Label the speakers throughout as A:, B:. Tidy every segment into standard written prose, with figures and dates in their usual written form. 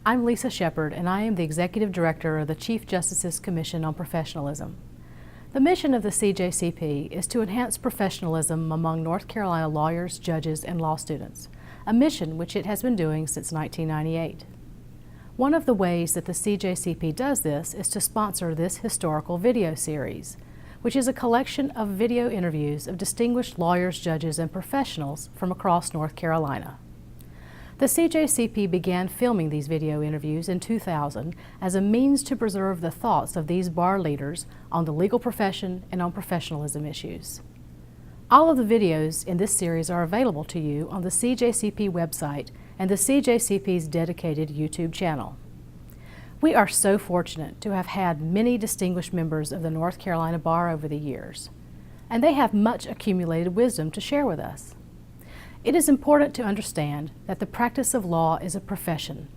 A: I'm Lisa Shepard, and I am the Executive Director of the Chief Justice's Commission on Professionalism. The mission of the CJCP is to enhance professionalism among North Carolina lawyers, judges, and law students, a mission which it has been doing since 1998. One of the ways that the CJCP does this is to sponsor this historical video series, which is a collection of video interviews of distinguished lawyers, judges, and professionals from across North Carolina. The CJCP began filming these video interviews in 2000 as a means to preserve the thoughts of these bar leaders on the legal profession and on professionalism issues. All of the videos in this series are available to you on the CJCP website and the CJCP's dedicated YouTube channel. We are so fortunate to have had many distinguished members of the North Carolina Bar over the years, and they have much accumulated wisdom to share with us. It is important to understand that the practice of law is a profession,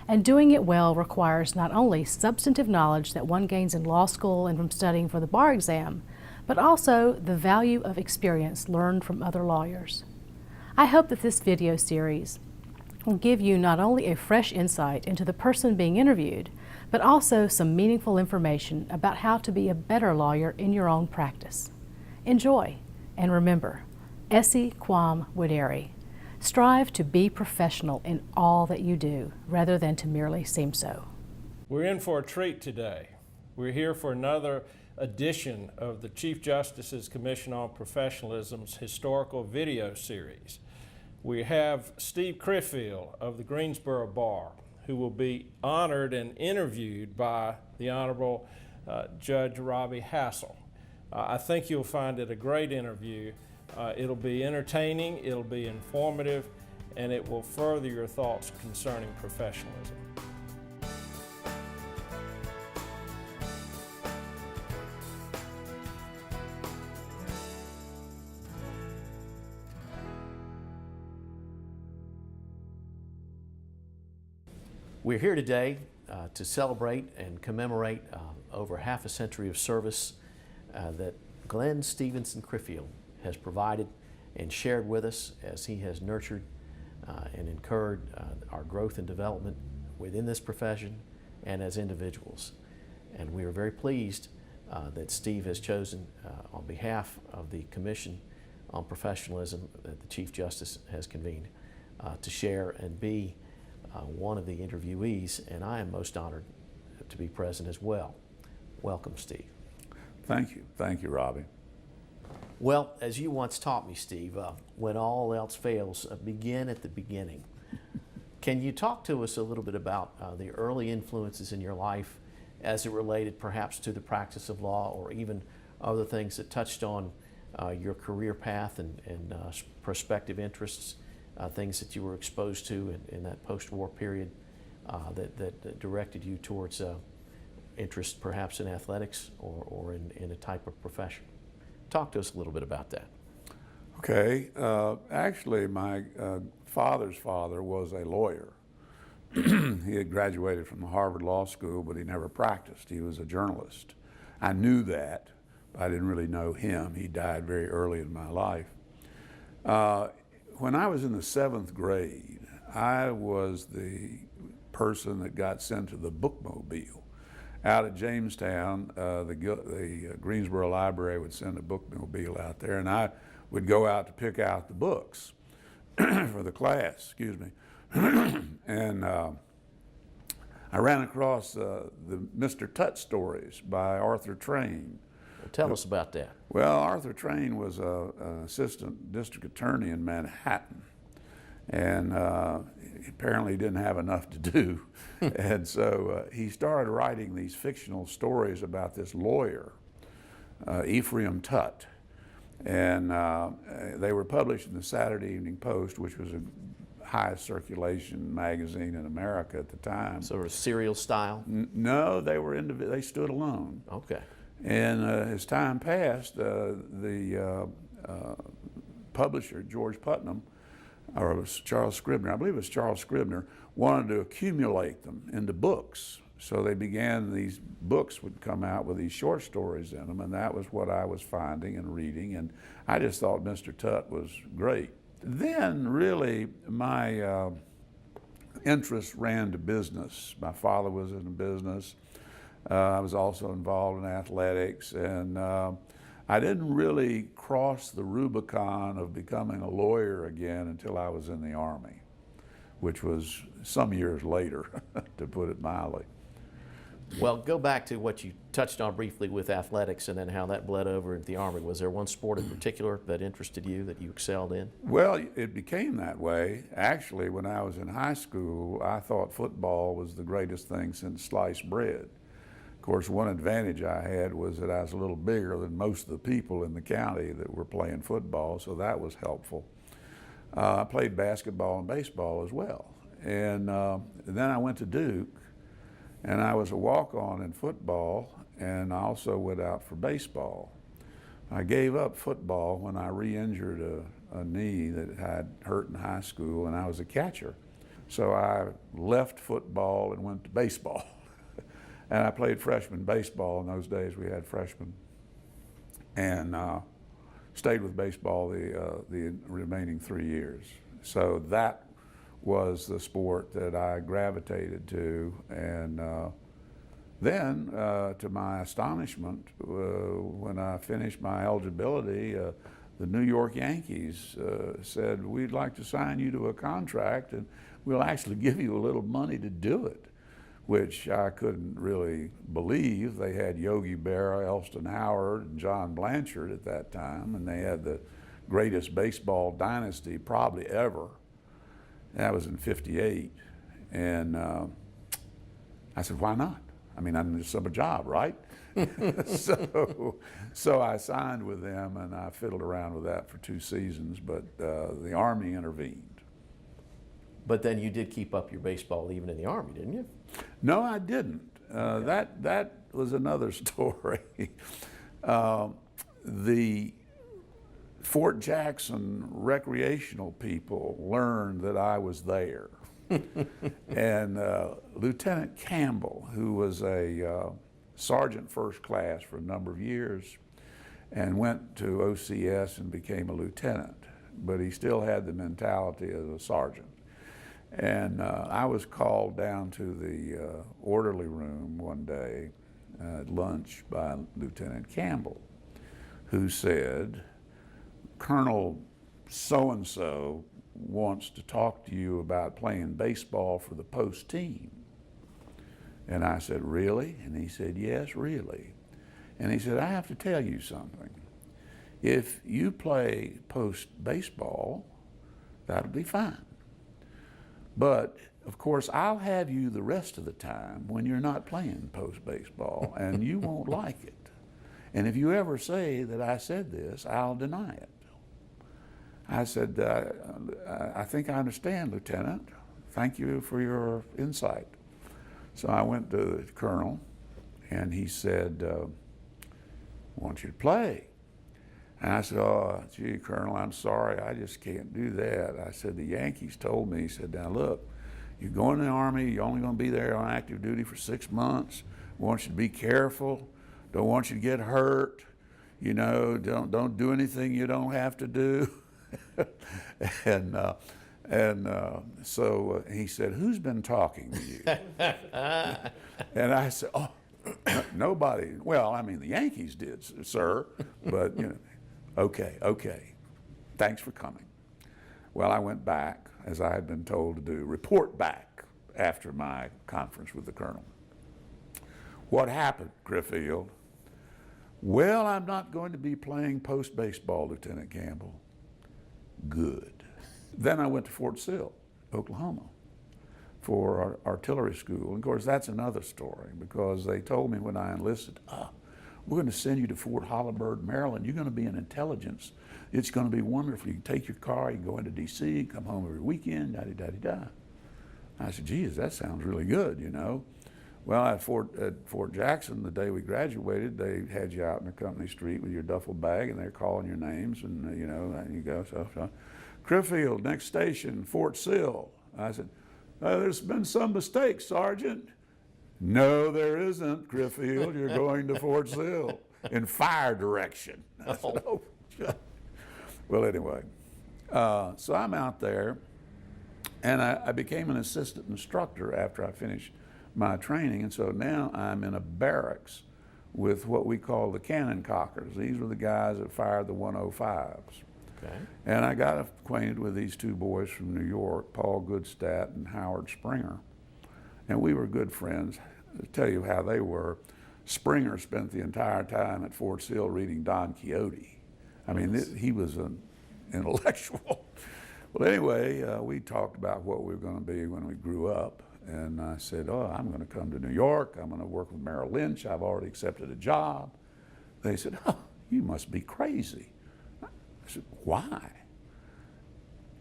A: and doing it well requires not only substantive knowledge that one gains in law school and from studying for the bar exam, but also the value of experience learned from other lawyers. I hope that this video series will give you not only a fresh insight into the person being interviewed, but also some meaningful information about how to be a better lawyer in your own practice. Enjoy, and remember, esse quam videri. Strive to be professional in all that you do, rather than to merely seem so.
B: We're in for a treat today. We're here for another edition of the Chief Justice's Commission on Professionalism's historical video series. We have Steve Crihfield of the Greensboro Bar, who will be honored and interviewed by the Honorable Judge Robbie Hassel. I think you'll find it a great interview. It'll be entertaining, it'll be informative, and it will further your thoughts concerning professionalism.
C: We're here today to celebrate and commemorate over half a century of service that Glenn Stevenson Crihfield has provided and shared with us as he has nurtured and encouraged our growth and development within this profession and as individuals. And we are very pleased that Steve has chosen on behalf of the Commission on Professionalism that the Chief Justice has convened to share and be one of the interviewees, and I am most honored to be present as well. Welcome, Steve.
D: Thank you, Robbie.
C: Well, as you once taught me, Steve, when all else fails, begin at the beginning. Can you talk to us a little bit about the early influences in your life as it related perhaps to the practice of law or even other things that touched on your career path and prospective interests, things that you were exposed to in that post-war period that directed you towards interest perhaps in athletics or in a type of profession? Talk to us a little bit about that.
D: Okay, actually my father's father was a lawyer. He had graduated from the Harvard Law School, but he never practiced. He was a journalist. I knew that, but I didn't really know him. He died very early in my life. When I was in the 7th grade, I was the person that got sent to the bookmobile. Out at Jamestown, the Greensboro Library would send a bookmobile out there, and I would go out to pick out the books for the class, excuse me. And I ran across the Mr. Tutt stories by Arthur Train.
C: Well, tell us about that.
D: Well, Arthur Train was an assistant district attorney in Manhattan, and apparently he didn't have enough to do. And so he started writing these fictional stories about this lawyer, Ephraim Tutt. And they were published in the Saturday Evening Post, which was a highest circulation magazine in America at the time.
C: So a serial style?
D: No, they stood alone.
C: Okay.
D: And as time passed, the publisher, George Putnam, or it was Charles Scribner, I believe it was Charles Scribner, wanted to accumulate them into books. So they began, these books would come out with these short stories in them, and that was what I was finding and reading, and I just thought Mr. Tutt was great. Then really my interests ran to business. My father was in business. I was also involved in athletics, and I didn't really cross the Rubicon of becoming a lawyer again until I was in the Army, which was some years later, to put it mildly.
C: Well, go back to what you touched on briefly with athletics and then how that bled over into the Army. Was there one sport in particular that interested you, that you excelled in?
D: Well, it became that way. Actually, when I was in high school, I thought football was the greatest thing since sliced bread. Of course, one advantage I had was that I was a little bigger than most of the people in the county that were playing football, so that was helpful. I played basketball and baseball as well. And then I went to Duke, and I was a walk-on in football, and I also went out for baseball. I gave up football when I re-injured a knee that had hurt in high school, and I was a catcher. So I left football and went to baseball. And I played freshman baseball. In those days we had freshmen. And stayed with baseball the remaining 3 years. So that was the sport that I gravitated to. And then, to my astonishment, when I finished my eligibility, the New York Yankees said, "We'd like to sign you to a contract, and we'll actually give you a little money to do it," which I couldn't really believe. They had Yogi Berra, Elston Howard, and John Blanchard at that time, and they had the greatest baseball dynasty probably ever. That was in '58, and I said, "Why not? I mean, I'm just a job, right?" so I signed with them, and I fiddled around with that for 2 seasons, but the Army intervened.
C: But then you did keep up your baseball even in the Army, didn't you?
D: No, I didn't. That was another story. The Fort Jackson recreational people learned that I was there. And Lieutenant Campbell, who was a sergeant first class for a number of years and went to OCS and became a lieutenant, but he still had the mentality of a sergeant. And I was called down to the orderly room one day at lunch by Lieutenant Campbell, who said, "Colonel so-and-so wants to talk to you about playing baseball for the post team." And I said, "Really?" And he said, "Yes, really." And he said, "I have to tell you something. If you play post baseball, that'll be fine. But of course, I'll have you the rest of the time when you're not playing post baseball, and you won't like it. And if you ever say that I said this, I'll deny it." I said, I think I understand, Lieutenant. Thank you for your insight." So I went to the colonel, and he said, "I want you to play." And I said, "Oh, gee, Colonel, I'm sorry, I just can't do that." I said, "The Yankees told me," he said, "now look, you're going in the Army, you're only going to be there on active duty for 6 months. I want you to be careful. Don't want you to get hurt. You know, don't do anything you don't have to do." So he said, "Who's been talking to you?" And I said, "Oh, nobody. Well, I mean, the Yankees did, sir, but you know, okay, thanks for coming." Well, I went back, as I had been told to do, report back after my conference with the colonel. "What happened, Crihfield?" "Well, I'm not going to be playing post baseball, Lieutenant Campbell." "Good." Then I went to Fort Sill, Oklahoma, for our artillery school. And of course, that's another story, because they told me when I enlisted, "We're going to send you to Fort Holabird, Maryland. You're going to be in intelligence. It's going to be wonderful. You can take your car, you can go into D.C., come home every weekend, da-di-da-di-da." I said, "Geez, that sounds really good, you know." Well, at Fort Jackson, the day we graduated, they had you out in the company street with your duffel bag, and they're calling your names, and you know, and you go, so. "Crihfield, next station, Fort Sill." I said, "There's been some mistake, Sergeant." "No, there isn't, Crihfield. You're going to Fort Sill in fire direction." I said, "Oh." Well, anyway, so I'm out there, And I became an assistant instructor after I finished my training, and so now I'm in a barracks with what we call the cannon cockers. These were the guys that fired the 105s.
C: Okay.
D: And I got acquainted with these two boys from New York, Paul Goodstadt and Howard Springer, and we were good friends. To tell you how they were, Springer spent the entire time at Fort Sill reading Don Quixote. I mean, he was an intellectual. Well, anyway, we talked about what we were going to be when we grew up, and I said, oh, I'm going to come to New York. I'm going to work with Merrill Lynch. I've already accepted a job. They said, oh, you must be crazy. I said, why?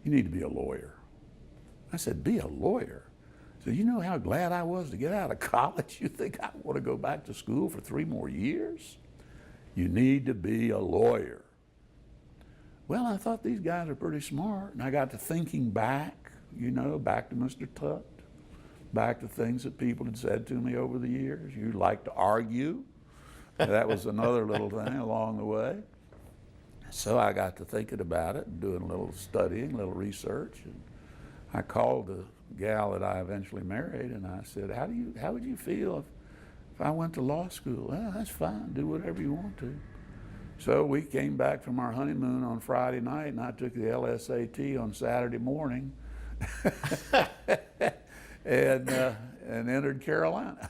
D: You need to be a lawyer. I said, be a lawyer? So you know how glad I was to get out of college? You think I want to go back to school for 3 more years? You need to be a lawyer. Well, I thought these guys are pretty smart, and I got to thinking back, you know, back to Mr. Tutt, back to things that people had said to me over the years. You like to argue. That was another little thing along the way. So I got to thinking about it and doing a little studying, a little research. And I called the gal that I eventually married, and I said, how would you feel if I went to law school? Well, that's fine. Do whatever you want to. So we came back from our honeymoon on Friday night, and I took the LSAT on Saturday morning and entered Carolina.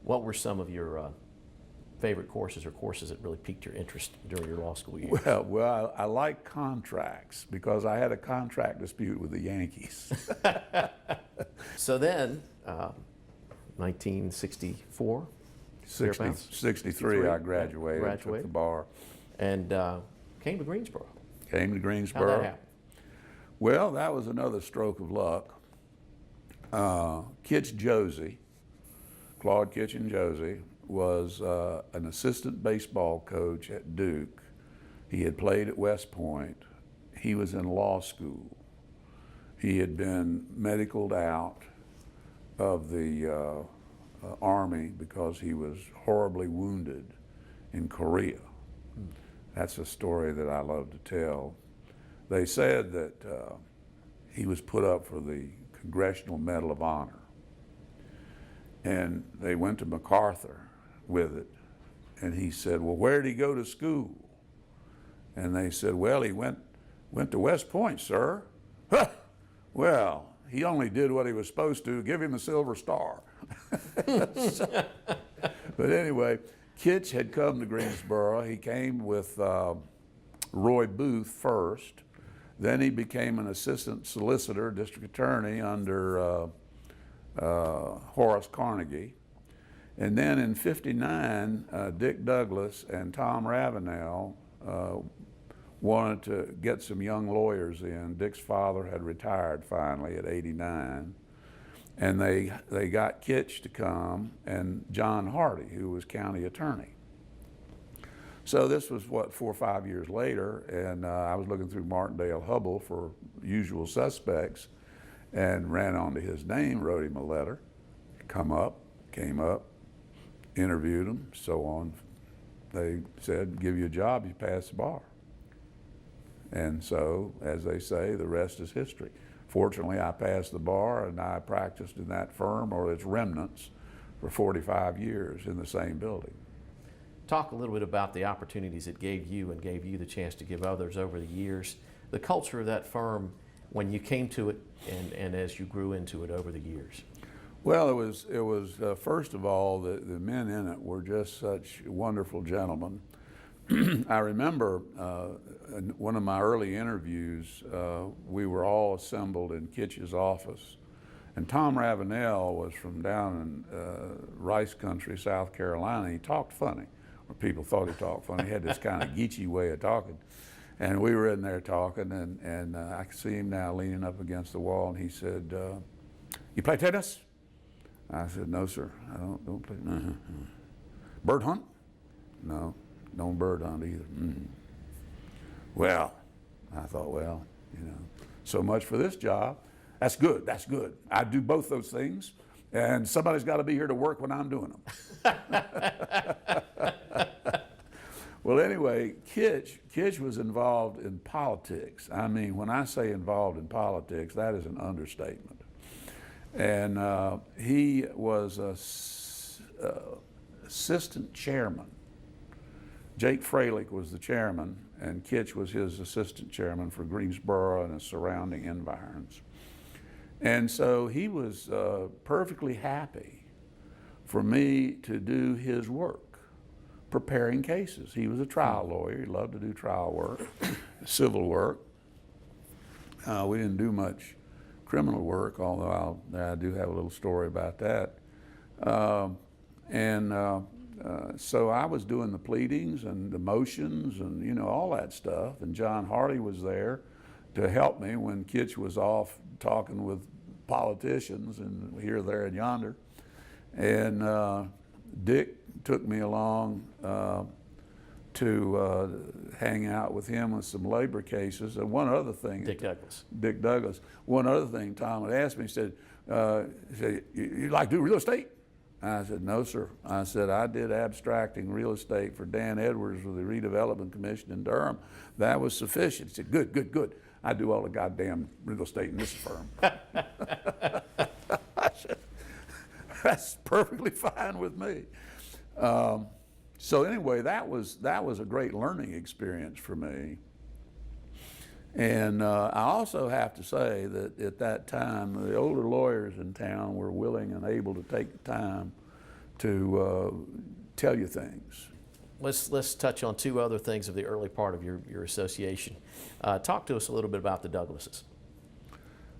C: What were some of your favorite courses or courses that really piqued your interest during your law school years?
D: Well, I like contracts because I had a contract dispute with the Yankees.
C: So then, 1964?
D: 63, I graduated, took the bar.
C: And came to Greensboro.
D: Came to Greensboro.
C: How'd that happen?
D: Well, that was another stroke of luck. Kitch Josie, Claude Kitchen Josie, was an assistant baseball coach at Duke. He had played at West Point. He was in law school. He had been medicaled out of the Army because he was horribly wounded in Korea. That's a story that I love to tell. They said that he was put up for the Congressional Medal of Honor. And they went to MacArthur with it. And he said, well, where did he go to school? And they said, well, he went to West Point, sir. Huh! Well, he only did what he was supposed to. Give him a Silver Star. But anyway, Kitch had come to Greensboro. He came with Roy Booth first. Then he became an assistant solicitor, district attorney under Horace Carnegie. And then in '59, Dick Douglas and Tom Ravenel wanted to get some young lawyers in. Dick's father had retired finally at 89. And they got Kitch to come and John Hardy, who was county attorney. So this was, 4 or 5 years later, and I was looking through Martindale-Hubbell for usual suspects and ran onto his name, wrote him a letter, came up, interviewed him, so on. They said, give you a job, you pass the bar. And so, as they say, the rest is history. Fortunately, I passed the bar, and I practiced in that firm or its remnants for 45 years in the same building.
C: Talk a little bit about the opportunities it gave you and gave you the chance to give others over the years. The culture of that firm when you came to it and as you grew into it over the years.
D: Well, it was first of all, the men in it were just such wonderful gentlemen. I remember in one of my early interviews, we were all assembled in Kitch's office, and Tom Ravenel was from down in Rice Country, South Carolina. He talked funny, or people thought he talked funny. He had this kind of geeky way of talking. And we were in there talking, and I can see him now leaning up against the wall, and he said, you play tennis? I said, no, sir, I don't play. Bird hunt? No. Don't bird hunt either. Well, I thought, well, you know, so much for this job. That's good, that's good. I do both those things, and somebody's got to be here to work when I'm doing them. Well, anyway, Kitch was involved in politics. I mean, when I say involved in politics, that is an understatement. And he was assistant chairman. Jake Freilich was the chairman, and Kitch was his assistant chairman for Greensboro and its surrounding environs. And so he was perfectly happy for me to do his work, preparing cases. He was a trial lawyer. He loved to do trial work, civil work. We didn't do much criminal work, although I do have a little story about that. So I was doing the pleadings and the motions and, you know, all that stuff. And John Hardy was there to help me when Kitch was off talking with politicians and here, there, and yonder. And Dick took me along to hang out with him with some labor cases. And one other thing.
C: Dick Douglas.
D: Dick Douglas. One other thing Tom had asked me, he said, you like to do real estate? I said, no, sir. I said, I did abstracting real estate for Dan Edwards with the Redevelopment Commission in Durham. That was sufficient. He said, good, good, good. I do all the goddamn real estate in this firm. I said, that's perfectly fine with me. So anyway, that was a great learning experience for me. And I also have to say that at that time, the older lawyers in town were willing and able to take the time to tell you things.
C: Let's touch on two other things of the early part of your association. Talk to us a little bit about the Douglases.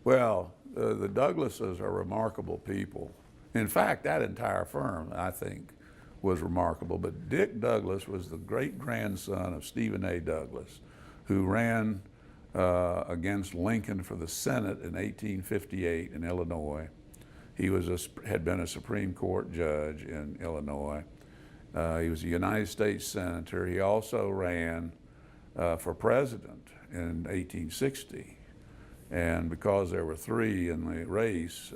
D: Well, the Douglases are remarkable people. In fact, that entire firm, I think, was remarkable. But Dick Douglas was the great-grandson of Stephen A. Douglas, who ran against Lincoln for the Senate in 1858 in Illinois. He had been a Supreme Court judge in Illinois. He was a United States Senator. He also ran for president in 1860. And because there were three in the race,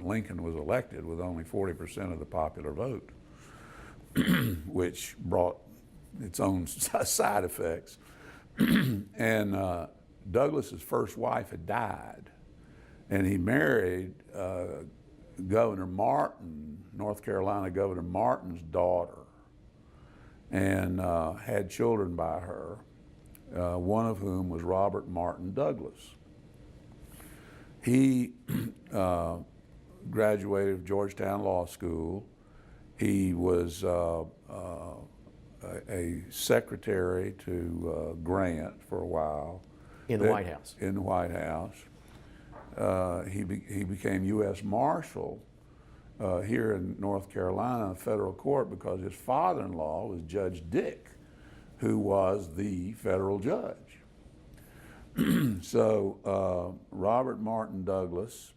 D: Lincoln was elected with only 40% of the popular vote, which brought its own side effects. And Douglas's first wife had died, and he married Governor Martin, North Carolina Governor Martin's daughter, and had children by her, one of whom was Robert Martin Douglas. He graduated from Georgetown Law School. He was a secretary to Grant for a while.
C: In the White House.
D: In the White House. He became U.S. Marshal here in North Carolina federal court because his father-in-law was Judge Dick, who was the federal judge. So Robert Martin Douglas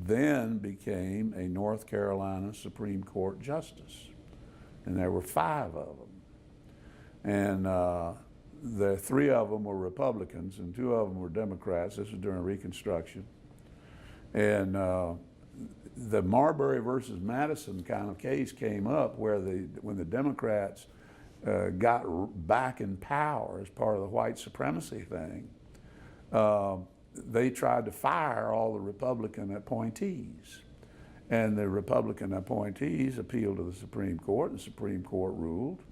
D: then became a North Carolina Supreme Court justice, and there were 5 of them. And the 3 of them were Republicans and 2 of them were Democrats. This was during Reconstruction. And the Marbury versus Madison kind of case came up where when the Democrats got back in power as part of the white supremacy thing, they tried to fire all the Republican appointees. And the Republican appointees appealed to the Supreme Court, and the Supreme Court ruled,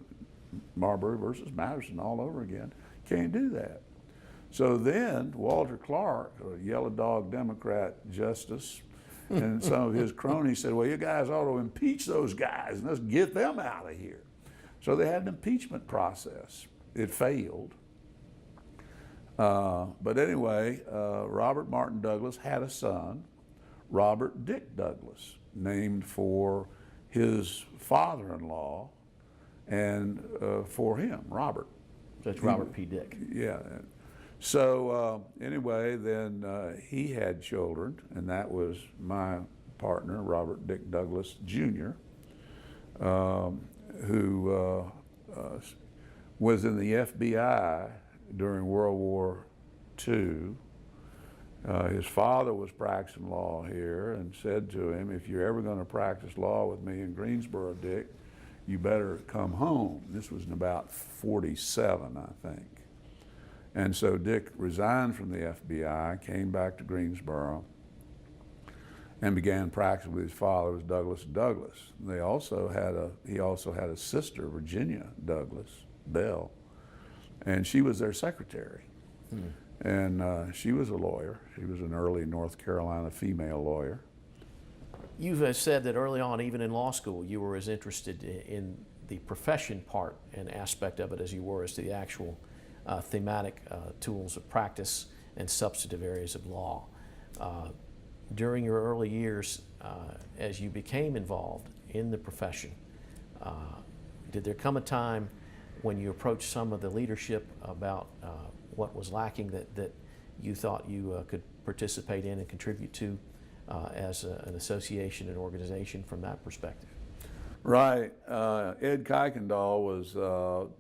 D: Marbury versus Madison all over again. Can't do that. So then Walter Clark, a yellow dog Democrat justice, and some of his cronies said, well, you guys ought to impeach those guys and let's get them out of here. So they had an impeachment process. It failed. But anyway, Robert Martin Douglas had a son, Robert Dick Douglas, named for his father-in-law and for him, Robert.
C: So it's Robert P. Dick.
D: Yeah. So anyway, then he had children, and that was my partner, Robert Dick Douglas Jr., who was in the FBI during World War II. His father was practicing law here and said to him, if you're ever going to practice law with me in Greensboro, Dick, you better come home. This was in about 47, I think. And so Dick resigned from the FBI, came back to Greensboro, and began practicing with his father, was Douglas Douglas. He also had a sister, Virginia Douglas Bell, and she was their secretary. And she was a lawyer. She was an early North Carolina female lawyer.
C: You've said that early on, even in law school, you were as interested in the profession part and aspect of it as you were as to the actual thematic tools of practice and substantive areas of law. During your early years, as you became involved in the profession, did there come a time when you approached some of the leadership about what was lacking that you thought you could participate in and contribute to as an association and organization from that perspective?
D: Right. Ed Kuykendall was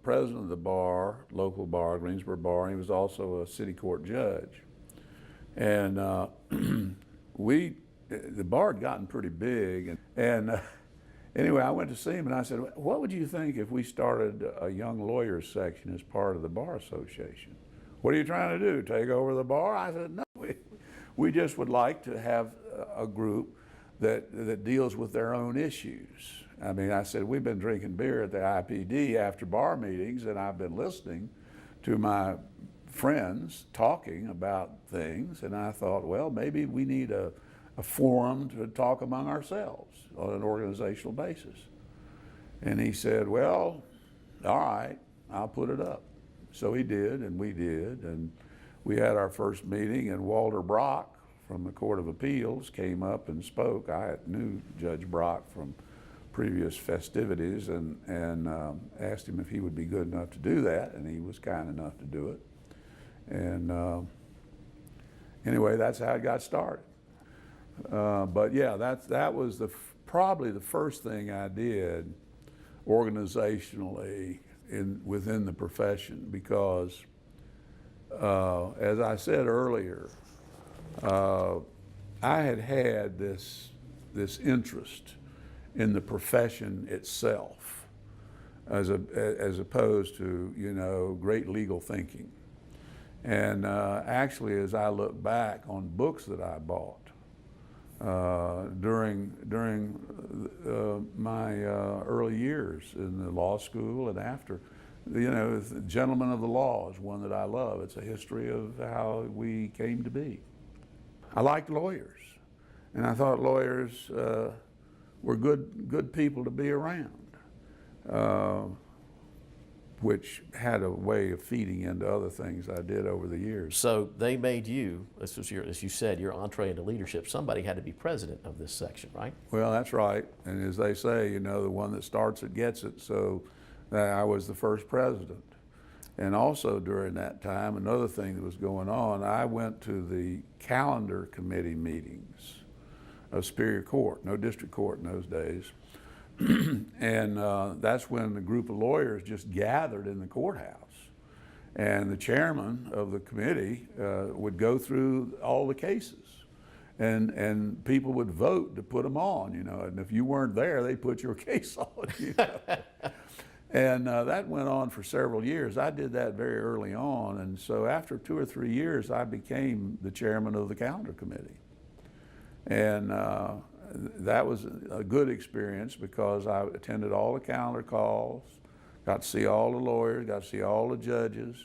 D: president of the bar, local bar, Greensboro Bar, and he was also a city court judge. And the bar had gotten pretty big. And anyway, I went to see him and I said, what would you think if we started a young lawyers section as part of the Bar Association? What are you trying to do, take over the bar? I said, no, we just would like to have a group that deals with their own issues. I mean, I said, we've been drinking beer at the IPD after bar meetings, and I've been listening to my friends talking about things, and I thought, well, maybe we need a forum to talk among ourselves on an organizational basis. And he said, well, all right, I'll put it up. So he did, and we did, and we had our first meeting, and Walter Brock from the Court of Appeals came up and spoke. I knew Judge Brock from previous festivities and asked him if he would be good enough to do that, and he was kind enough to do it. And anyway, that's how it got started. But yeah, that was probably the first thing I did organizationally within the profession, because as I said earlier, I had this interest in the profession itself, as opposed to great legal thinking. And actually, as I look back on books that I bought during my early years in the law school and after, the Gentleman of the Law is one that I love. It's a history of how we came to be. I liked lawyers, and I thought lawyers were good people to be around, which had a way of feeding into other things I did over the years.
C: So they made you, this was as you said, your entree into leadership. Somebody had to be president of this section, right?
D: Well, that's right. And as they say, the one that starts it gets it. So I was the first president. And also during that time, another thing that was going on, I went to the calendar committee meetings of Superior Court, no district court in those days. And that's when the group of lawyers just gathered in the courthouse. And the chairman of the committee would go through all the cases. And people would vote to put them on, and if you weren't there, they put your case on, And that went on for several years. I did that very early on, and so after 2 or 3 years, I became the chairman of the calendar committee. And that was a good experience because I attended all the calendar calls, got to see all the lawyers, got to see all the judges,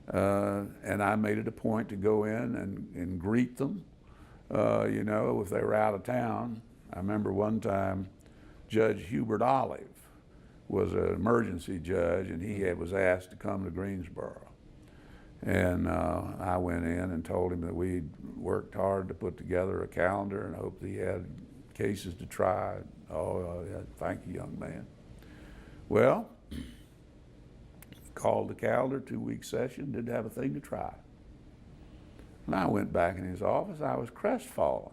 D: and I made it a point to go in and greet them, if they were out of town. I remember one time Judge Hubert Olive was an emergency judge, and he was asked to come to Greensboro. And I went in and told him that we'd worked hard to put together a calendar and hoped he had cases to try. Oh, yeah, thank you, young man. Well, called the calendar, 2-week session, didn't have a thing to try. When I went back in his office, I was crestfallen.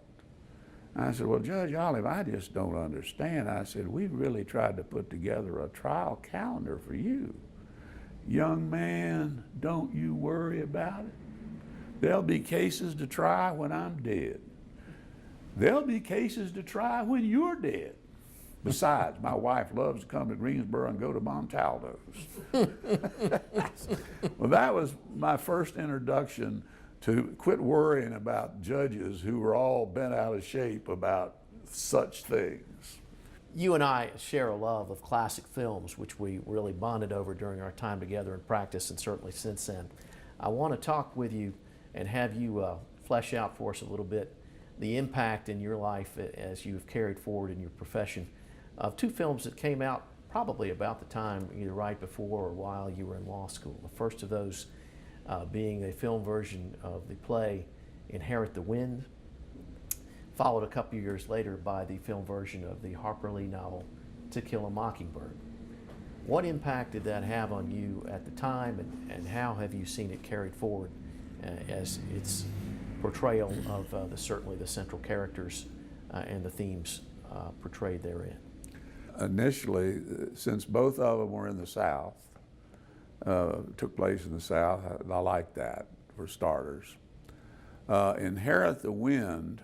D: I said, well, Judge Olive, I just don't understand. I said, we really tried to put together a trial calendar for you. Young man, don't you worry about it. There'll be cases to try when I'm dead. There'll be cases to try when you're dead. Besides, my wife loves to come to Greensboro and go to Montaldo's. Well, that was my first introduction to quit worrying about judges who were all bent out of shape about such things.
C: You and I share a love of classic films, which we really bonded over during our time together in practice, and certainly since then. I want to talk with you and have you flesh out for us a little bit the impact in your life as you've carried forward in your profession of two films that came out probably about the time either right before or while you were in law school. The first of those being a film version of the play Inherit the Wind, followed a couple years later by the film version of the Harper Lee novel To Kill a Mockingbird. What impact did that have on you at the time, and how have you seen it carried forward as its portrayal of certainly the central characters and the themes portrayed therein?
D: Initially, since both of them were in the South, took place in the South, I liked that for starters. Inherit the Wind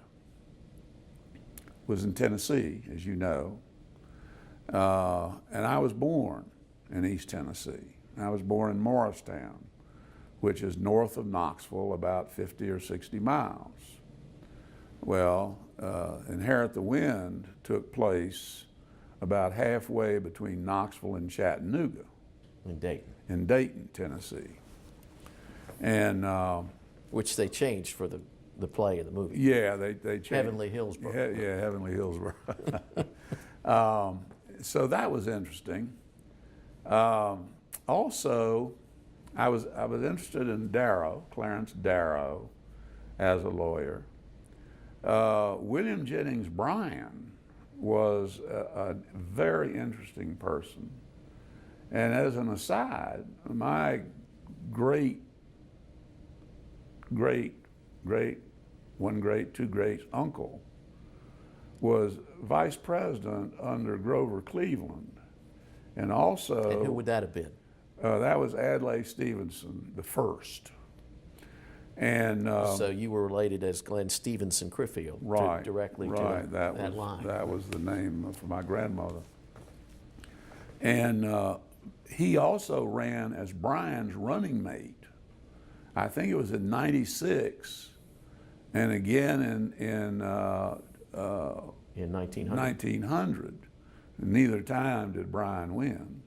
D: was in Tennessee, as you know, and I was born in East Tennessee. I was born in Morristown, which is north of Knoxville, about 50 or 60 miles. Well, Inherit the Wind took place about halfway between Knoxville and Chattanooga. In Dayton, Tennessee. And
C: which they changed for the play and the movie.
D: yeah, they changed.
C: Heavenly Hillsborough.
D: Yeah, Heavenly Hillsborough. So that was interesting. Also, I was interested in Darrow, Clarence Darrow, as a lawyer. William Jennings Bryan was a very interesting person. And as an aside, my two great uncle was vice president under Grover Cleveland. And also—
C: And who would that have been?
D: that was Adlai Stevenson the first. And
C: so you were related as Glenn Stevenson Crihfield,
D: right,
C: directly
D: right.
C: to
D: that
C: line.
D: That was the name for my grandmother. And he also ran as Bryan's running mate. I think it was in '96, and again in
C: 1900.
D: 1900. Neither time did Bryan win.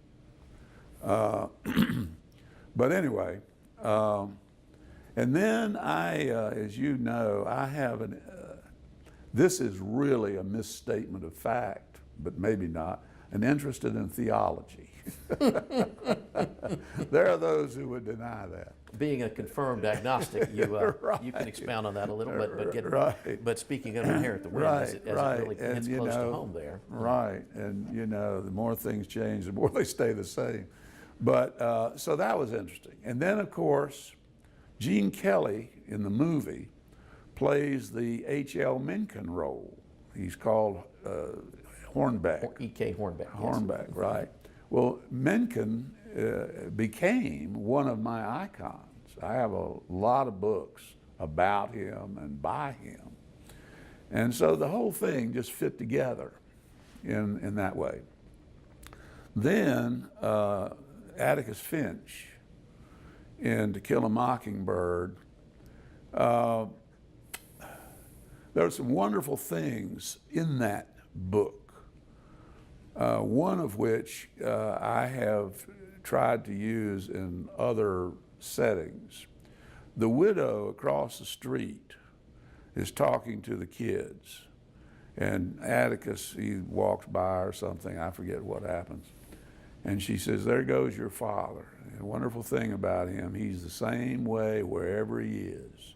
D: But anyway, and then as you know, I have this is really a misstatement of fact, but maybe not, an interest in theology. There are those who would deny that.
C: Being a confirmed agnostic, you
D: Right.
C: you can expound on that a little bit.
D: Right.
C: But speaking of Inherit the Wind, as it really hits close to home there.
D: Right, and you know, the more things change, the more they stay the same. But so that was interesting. And then, of course, Gene Kelly in the movie plays the H.L. Mencken role. He's called Hornbeck.
C: E.K. Hornbeck.
D: Hornbeck, right. Well, Mencken became one of my icons. I have a lot of books about him and by him. And so the whole thing just fit together in that way. Then Atticus Finch in To Kill a Mockingbird, there are some wonderful things in that book. One of which I have tried to use in other settings. The widow across the street is talking to the kids, and Atticus, he walks by or something, I forget what happens, and she says, "There goes your father. And the wonderful thing about him, he's the same way wherever he is,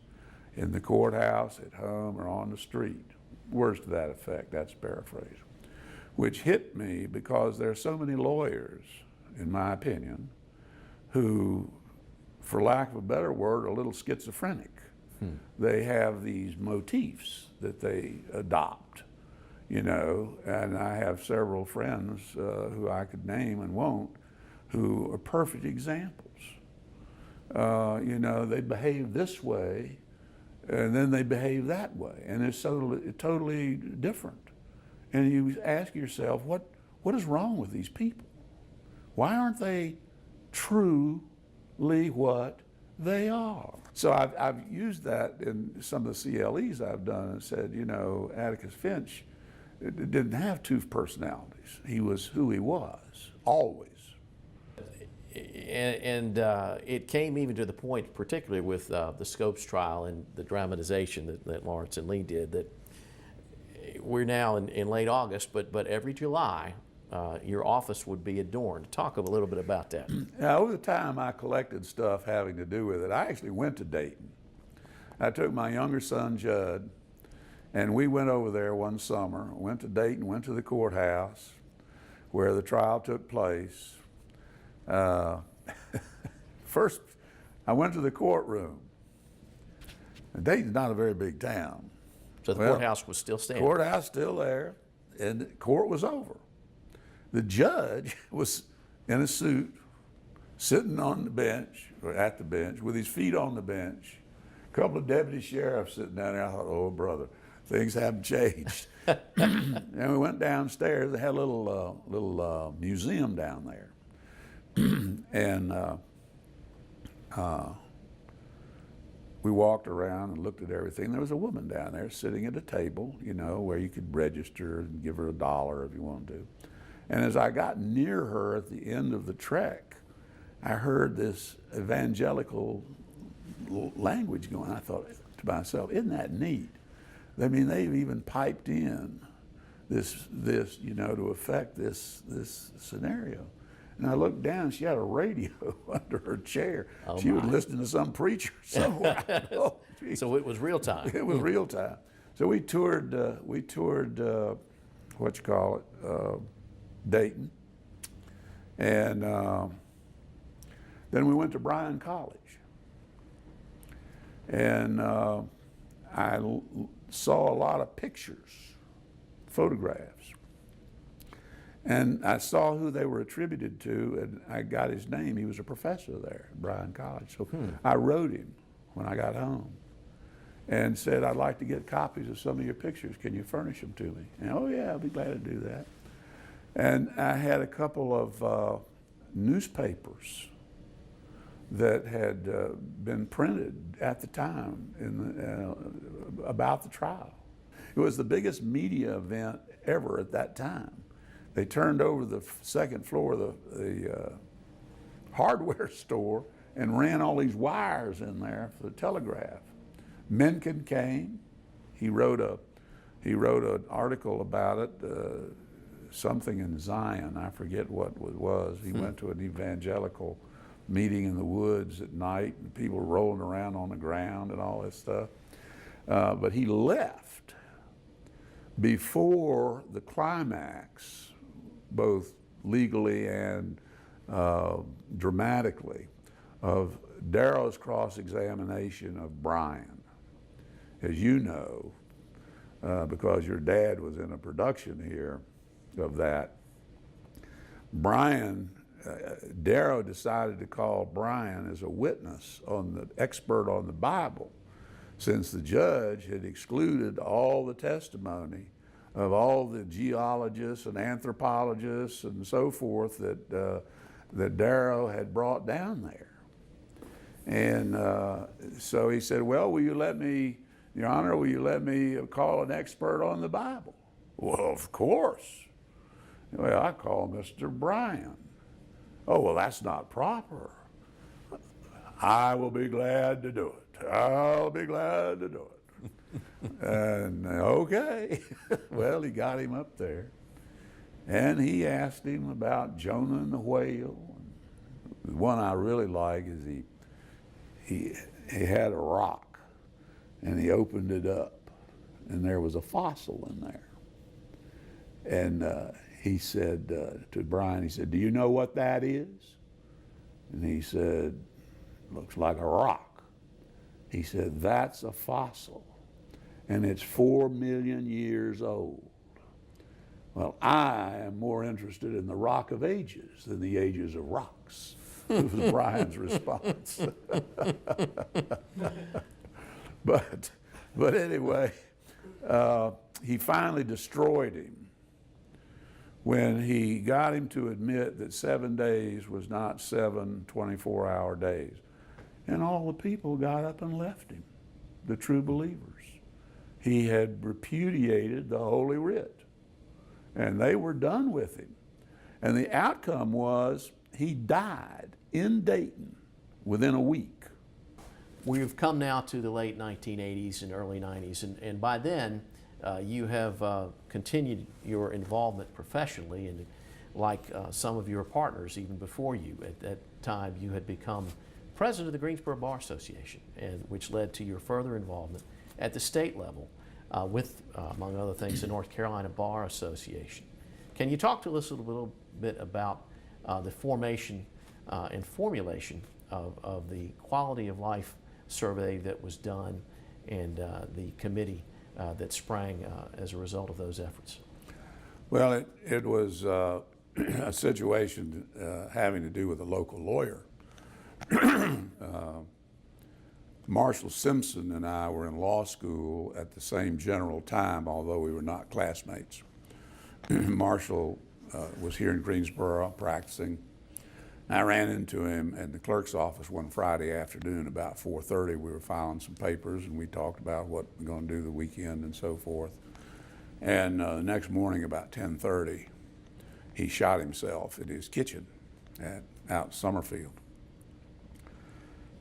D: in the courthouse, at home, or on the street." Words to that effect, that's paraphrase. Which hit me because there are so many lawyers, in my opinion, who, for lack of a better word, are a little schizophrenic. They have these motifs that they adopt, you know, and I have several friends who I could name and won't, who are perfect examples. You know, they behave this way, and then they behave that way, and it's totally different. And you ask yourself, what what is wrong with these people? Why aren't they truly what they are? So I've used that in some of the CLEs I've done and said, you know, Atticus Finch didn't have two personalities. He was who he was, always.
C: And it came even to the point, particularly with the Scopes trial and the dramatization that Lawrence and Lee did, that we're now in late August, but every July, your office would be adorned. Talk a little bit about that.
D: Now, over the time I collected stuff having to do with it, I actually went to Dayton. I took my younger son, Judd, and we went over there one summer, went to Dayton, went to the courthouse where the trial took place. First, I went to the courtroom. And Dayton's not a very big town.
C: So the courthouse was still standing?
D: Courthouse still there, and the court was over. The judge was in a suit, sitting on the bench, or at the bench, with his feet on the bench. A couple of deputy sheriffs sitting down there. I thought, oh, brother, things haven't changed. And we went downstairs. They had a little museum down there. And we walked around and looked at everything. There was a woman down there sitting at a table, you know, where you could register and give her $1 if you wanted to. And as I got near her at the end of the trek, I heard this evangelical language going. I thought to myself, isn't that neat? I mean, they've even piped in this you know, to affect this scenario. And I looked down, she had a radio under her chair.
C: Oh,
D: she was listening to some preacher somewhere. Oh,
C: so it was real time.
D: It was real time. So we toured Dayton. And then we went to Bryan College. And I saw a lot of pictures, photographs. And I saw who they were attributed to, and I got his name. He was a professor there at Bryan College. So I wrote him when I got home and said, I'd like to get copies of some of your pictures. Can you furnish them to me? And, oh, yeah, I'll be glad to do that. And I had a couple of newspapers that had been printed at the time about the trial. It was the biggest media event ever at that time. They turned over the second floor of the hardware store and ran all these wires in there for the telegraph. Mencken came. He wrote an article about it, something in Zion. I forget what it was. He went to an evangelical meeting in the woods at night, and people rolling around on the ground and all this stuff. But he left before the climax, both legally and dramatically, of Darrow's cross-examination of Bryan. As you know, because your dad was in a production here of that, Darrow decided to call Bryan as a witness, expert on the Bible, since the judge had excluded all the testimony of all the geologists and anthropologists and so forth that Darrow had brought down there. And so he said, well, will you let me, Your Honor, will you let me call an expert on the Bible? Well, of course. Well, I call Mr. Bryan. Oh, well, that's not proper. I will be glad to do it. I'll be glad to do it. And okay, well, he got him up there, and he asked him about Jonah and the whale. The one I really like is he had a rock, and he opened it up, and there was a fossil in there. And he said to Bryan, he said, do you know what that is? And he said, looks like a rock. He said, that's a fossil, and it's 4 million years old. Well, I am more interested in the rock of ages than the ages of rocks, was Bryan's response. But anyway, he finally destroyed him when he got him to admit that 7 days was not 7 24-hour days. And all the people got up and left him, the true believers. He had repudiated the Holy Writ, and they were done with him. And the outcome was he died in Dayton within a week.
C: We've come now to the late 1980s and early 90s, and by then you have continued your involvement professionally, and like some of your partners even before you. At that time you had become president of the Greensboro Bar Association, and which led to your further involvement at the state level with, among other things, the North Carolina Bar Association. Can you talk to us a little bit about the formation and formulation of the quality of life survey that was done, and the committee that sprang as a result of those efforts?
D: Well, it was a situation having to do with a local lawyer. Marshall Simpson and I were in law school at the same general time, although we were not classmates. Marshall was here in Greensboro practicing. I ran into him at the clerk's office one Friday afternoon about 4:30. We were filing some papers, and we talked about what we're going to do the weekend and so forth. And the next morning about 10:30, he shot himself in his kitchen out Summerfield.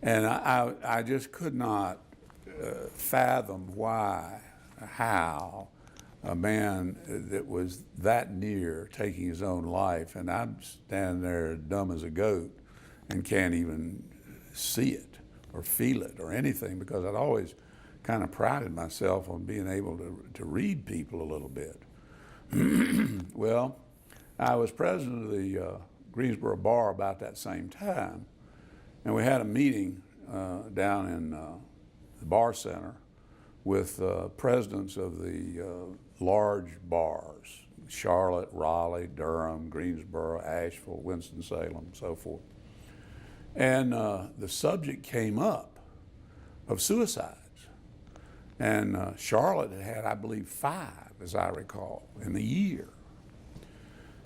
D: And I just could not fathom how a man that was that near taking his own life, and I'm standing there dumb as a goat and can't even see it or feel it or anything, because I'd always kind of prided myself on being able to read people a little bit. Well, I was president of the Greensboro Bar about that same time, and we had a meeting down in the bar center with presidents of the large bars, Charlotte, Raleigh, Durham, Greensboro, Asheville, Winston-Salem, so forth. And the subject came up of suicides. And Charlotte had, I believe, 5, as I recall, in a year.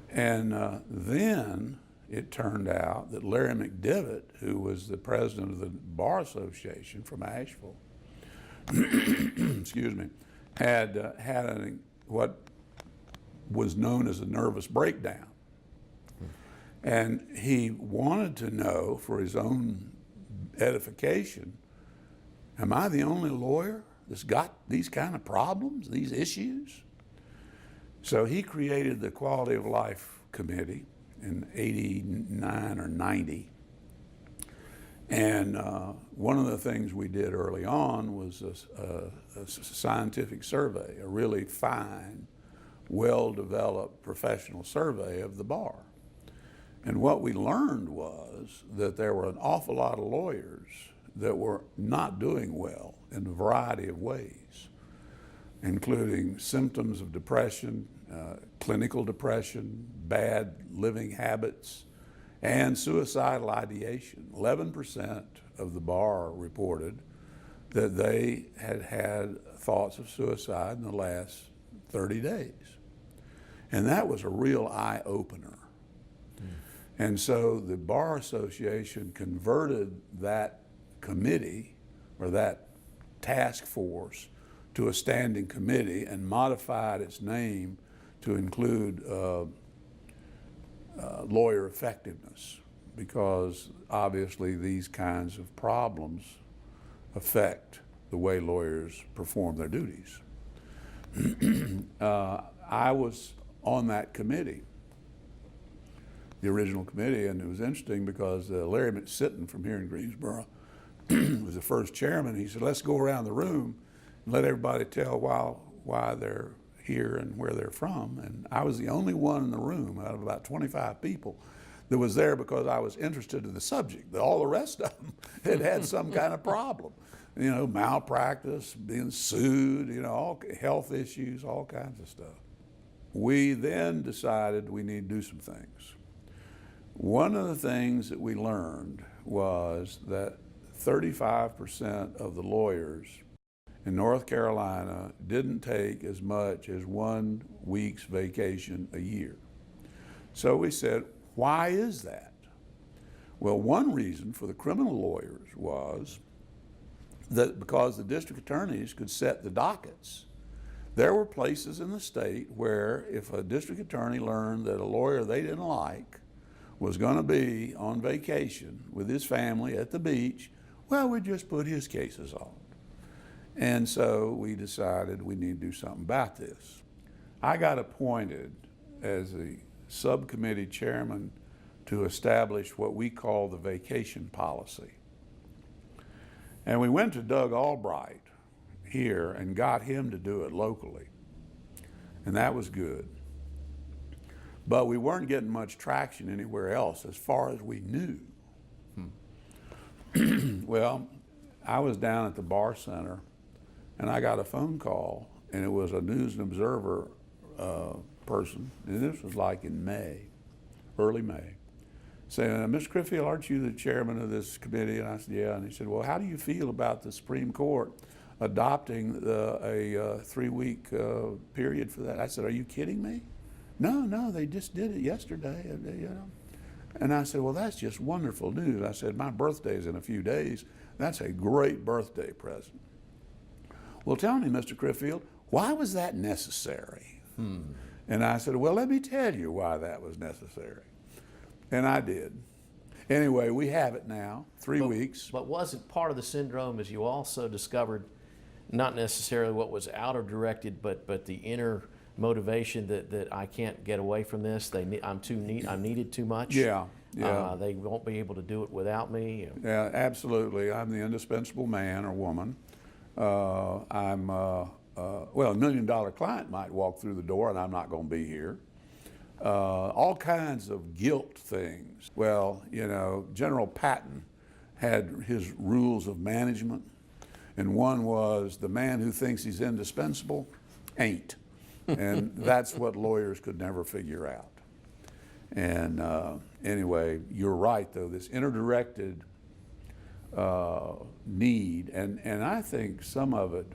D: And then it turned out that Larry McDivitt, who was the president of the Bar Association from Asheville, excuse me, had what was known as a nervous breakdown. And he wanted to know, for his own edification, am I the only lawyer that's got these kind of problems, these issues? So he created the Quality of Life Committee in 89 or 90. And one of the things we did early on was a scientific survey, a really fine, well-developed professional survey of the bar. And what we learned was that there were an awful lot of lawyers that were not doing well in a variety of ways, including symptoms of depression, clinical depression, bad living habits, and suicidal ideation. 11% of the bar reported that they had had thoughts of suicide in the last 30 days. And that was a real eye-opener. And so the Bar Association converted that committee, or that task force, to a standing committee and modified its name to include lawyer effectiveness, because obviously these kinds of problems affect the way lawyers perform their duties. I was on that committee, the original committee, and it was interesting because Larry Sitton from here in Greensboro was the first chairman. He said, let's go around the room and let everybody tell why they're here and where they're from. And I was the only one in the room out of about 25 people that was there because I was interested in the subject. All the rest of them had some kind of problem. You know, malpractice, being sued, you know, all health issues, all kinds of stuff. We then decided we need to do some things. One of the things that we learned was that 35% of the lawyers in North Carolina didn't take as much as 1 week's vacation a year. So we said, why is that? Well, one reason for the criminal lawyers was that because the district attorneys could set the dockets, there were places in the state where if a district attorney learned that a lawyer they didn't like was going to be on vacation with his family at the beach, well, we'd just put his cases on. And so we decided we need to do something about this. I got appointed as the subcommittee chairman to establish what we call the vacation policy. And we went to Doug Albright here and got him to do it locally. And that was good. But we weren't getting much traction anywhere else as far as we knew. Well, I was down at the Bar Center and I got a phone call, and it was a News and Observer person, and this was like in May, early May, saying, Mr. Crihfield, aren't you the chairman of this committee? And I said, yeah. And he said, well, how do you feel about the Supreme Court adopting a 3-week period for that? I said, are you kidding me? No, they just did it yesterday. You know. And I said, well, that's just wonderful news. I said, my birthday's in a few days. That's a great birthday present. Well, tell me, Mr. Crihfield, why was that necessary? And I said, well, let me tell you why that was necessary. And I did. Anyway, we have it now, 3 weeks.
C: But wasn't part of the syndrome, as you also discovered, not necessarily what was outer directed, but the inner motivation that I can't get away from this. I'm needed too much.
D: Yeah.
C: They won't be able to do it without me.
D: Yeah, absolutely. I'm the indispensable man or woman. Well, $1 million client might walk through the door and I'm not going to be here. All kinds of guilt things. Well, you know, General Patton had his rules of management, and one was the man who thinks he's indispensable ain't. And that's what lawyers could never figure out. And anyway, you're right, though, this interdirected need, and I think some of it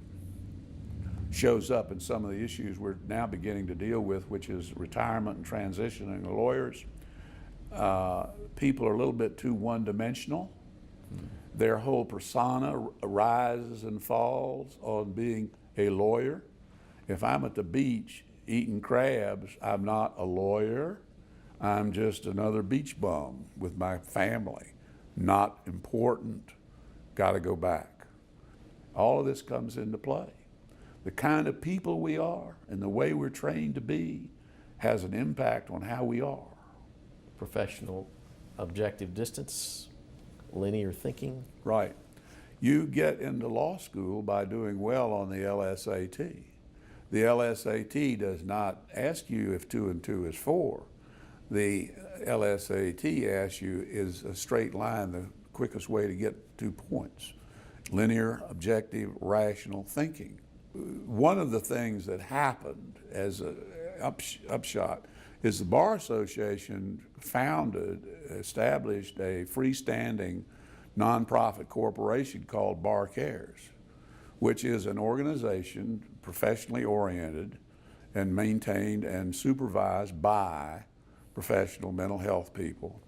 D: shows up in some of the issues we're now beginning to deal with, which is retirement and transitioning of lawyers. People are a little bit too one-dimensional. Their whole persona rises and falls on being a lawyer. If I'm at the beach eating crabs, I'm not a lawyer. I'm just another beach bum with my family. Not important, got to go back. All of this comes into play. The kind of people we are and the way we're trained to be has an impact on how we are.
C: Professional objective distance, linear thinking.
D: Right. You get into law school by doing well on the LSAT. The LSAT does not ask you if 2 and 2 is 4. The LSAT asks you, is a straight line the quickest way to get 2 points? Linear, objective, rational thinking. One of the things that happened as an upshot is the Bar Association established a freestanding nonprofit corporation called Bar Cares, which is an organization professionally oriented and maintained and supervised by professional mental health people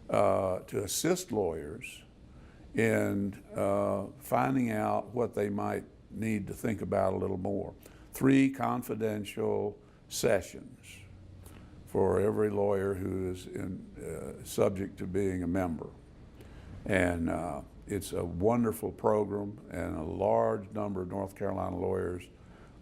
D: to assist lawyers in finding out what they might need to think about a little more. 3 confidential sessions for every lawyer who is subject to being a member. And it's a wonderful program, and a large number of North Carolina lawyers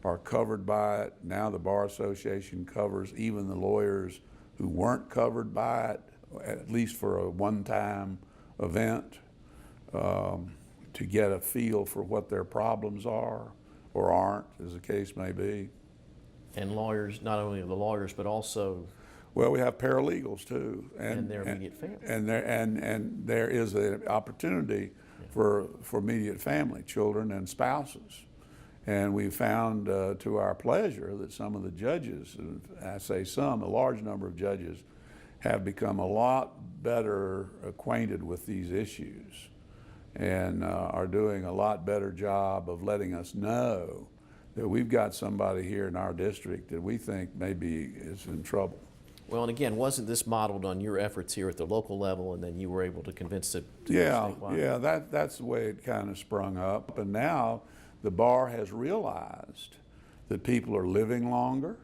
D: are covered by it. Now the Bar Association covers even the lawyers who weren't covered by it, at least for a one-time event, to get a feel for what their problems are or aren't, as the case may be.
C: And lawyers, not only the lawyers, but also...
D: Well, we have paralegals too.
C: And their immediate family.
D: And there is an opportunity for immediate family, children and spouses. And we found to our pleasure that some of the judges, and I say some, a large number of judges, have become a lot better acquainted with these issues and are doing a lot better job of letting us know that we've got somebody here in our district that we think maybe is in trouble.
C: Well, and again, wasn't this modeled on your efforts here at the local level, and then you were able to convince it to go statewide?
D: Yeah, that's the way it kind of sprung up. And now the bar has realized that people are living longer.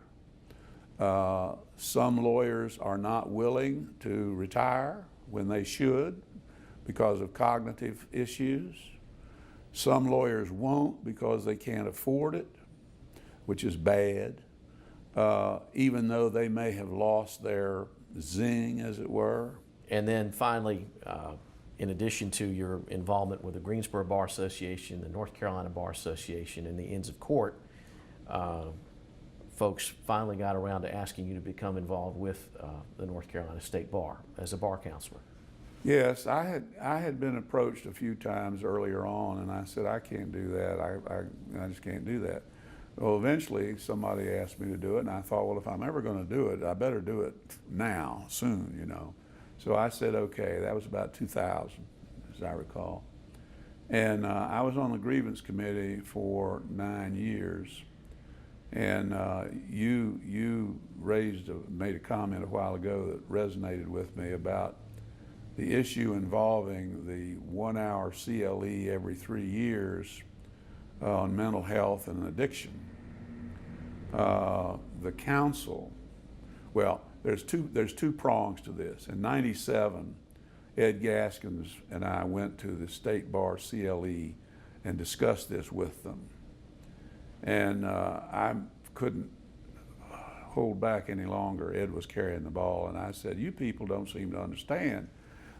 D: Some lawyers are not willing to retire when they should because of cognitive issues. Some lawyers won't because they can't afford it, which is bad, even though they may have lost their zing, as it were.
C: And then finally, in addition to your involvement with the Greensboro Bar Association, the North Carolina Bar Association, and the Inns of Court, folks finally got around to asking you to become involved with the North Carolina State Bar as a bar counselor.
D: Yes, I had been approached a few times earlier on, and I said, I can't do that. I just can't do that. Well, eventually somebody asked me to do it, and I thought, well, if I'm ever going to do it, I better do it now, soon, you know. So I said, okay. That was about 2000, as I recall. And I was on the grievance committee for 9 years. And you made a comment a while ago that resonated with me about the issue involving the 1 hour CLE every 3 years on mental health and addiction. The council, well, there's two prongs to this. In '97, Ed Gaskins and I went to the State Bar CLE and discussed this with them. And I couldn't hold back any longer. Ed was carrying the ball, and I said, you people don't seem to understand